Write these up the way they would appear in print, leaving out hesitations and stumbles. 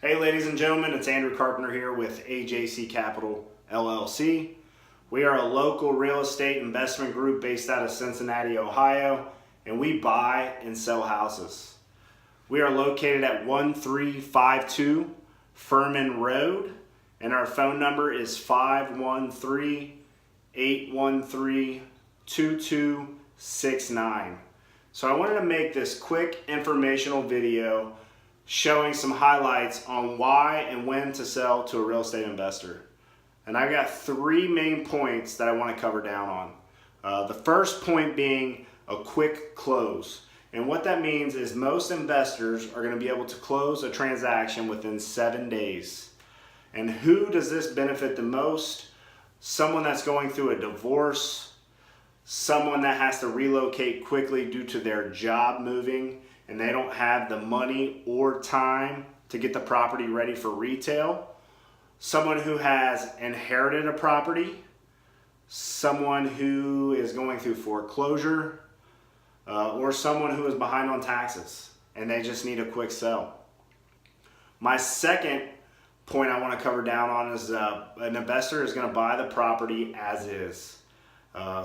Hey ladies and gentlemen, it's Andrew Carpenter here with AJC Capital, LLC. We are a local real estate investment group based out of Cincinnati, Ohio, and we buy and sell houses. We are located at 1352 Furman Road, and our phone number is 513-813-2269. So I wanted to make this quick informational video showing some highlights on why and when to sell to a real estate investor. And I've got three main points that I want to cover down on. The first point being a quick close. And what that means is most investors are going to be able to close a transaction within 7 days. And who does this benefit the most? Someone that's going through a divorce, someone that has to relocate quickly due to their job moving, and they don't have the money or time to get the property ready for retail, someone who has inherited a property, someone who is going through foreclosure, or someone who is behind on taxes and they just need a quick sell. My second point I want to cover down on is an investor is going to buy the property as is.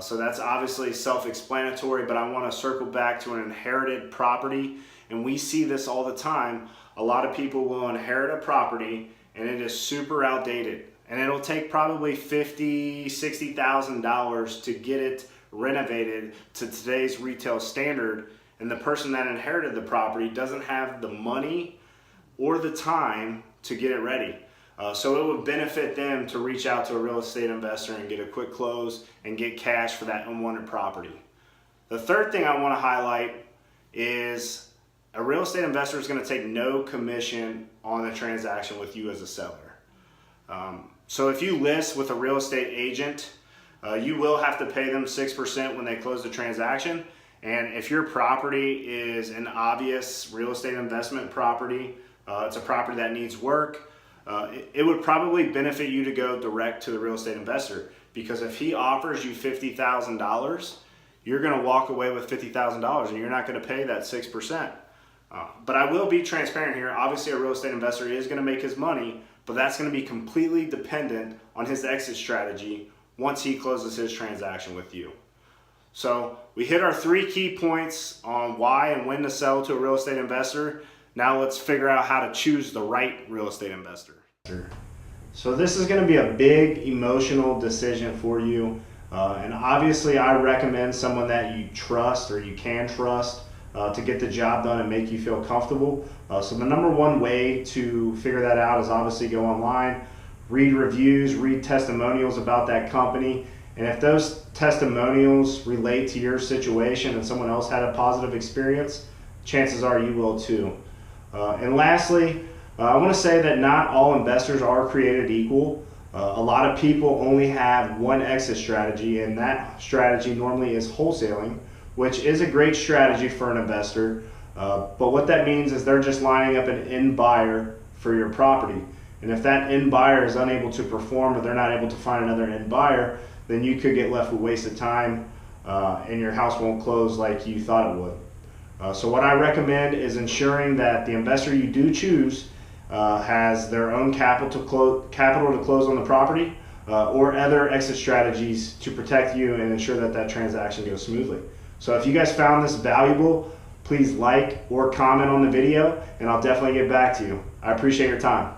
So that's obviously self-explanatory, but I want to circle back to an inherited property, and we see this all the time. A lot of people will inherit a property and it is super outdated, and it'll take probably $50,000, $60,000 to get it renovated to today's retail standard, and the person that inherited the property doesn't have the money or the time to get it ready. So it would benefit them to reach out to a real estate investor and get a quick close and get cash for that unwanted property. The third thing I want to highlight is a real estate investor is going to take no commission on the transaction with you as a seller. So if you list with a real estate agent, you will have to pay them 6% when they close the transaction. And if your property is an obvious real estate investment property, it's a property that needs work, it would probably benefit you to go direct to the real estate investor, because if he offers you $50,000, you're going to walk away with $50,000 and you're not going to pay that 6%. But I will be transparent here. Obviously, a real estate investor is going to make his money, but that's going to be completely dependent on his exit strategy once he closes his transaction with you. So we hit our three key points on why and when to sell to a real estate investor. Now let's figure out how to choose the right real estate investor. So this is going to be a big emotional decision for you. And obviously I recommend someone that you trust or you can trust to get the job done and make you feel comfortable. So the number one way to figure that out is obviously go online, read reviews, read testimonials about that company. And if those testimonials relate to your situation and someone else had a positive experience, chances are you will too. And lastly, I want to say that not all investors are created equal. A lot of people only have one exit strategy, and that strategy normally is wholesaling, which is a great strategy for an investor. But what that means is they're just lining up an end buyer for your property. And if that end buyer is unable to perform, or they're not able to find another end buyer, then you could get left with wasted time, and your house won't close like you thought it would. So what I recommend is ensuring that the investor you do choose has their own capital to close on the property, or other exit strategies to protect you and ensure that that transaction goes smoothly. So if you guys found this valuable, please like or comment on the video, and I'll definitely get back to you. I appreciate your time.